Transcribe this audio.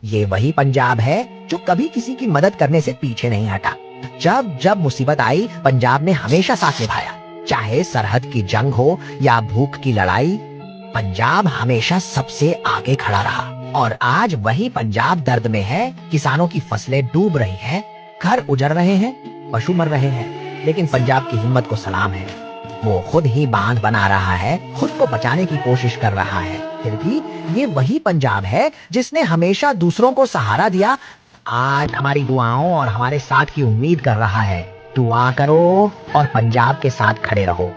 ये वही पंजाब है जो कभी किसी की मदद करने से पीछे नहीं हटा। जब जब मुसीबत आई, पंजाब ने हमेशा साथ निभाया। चाहे सरहद की जंग हो या भूख की लड़ाई, पंजाब हमेशा सबसे आगे खड़ा रहा। और आज वही पंजाब दर्द में है। किसानों की फसलें डूब रही हैं, घर उजड़ रहे हैं, पशु मर रहे हैं, लेकिन पंजाब की हिम्मत को सलाम है। वो खुद ही बांध बना रहा है, खुद को बचाने की कोशिश कर रहा है। फिर भी ये वही पंजाब है जिसने हमेशा दूसरों को सहारा दिया। आज हमारी दुआओं और हमारे साथ की उम्मीद कर रहा है। दुआ करो और पंजाब के साथ खड़े रहो।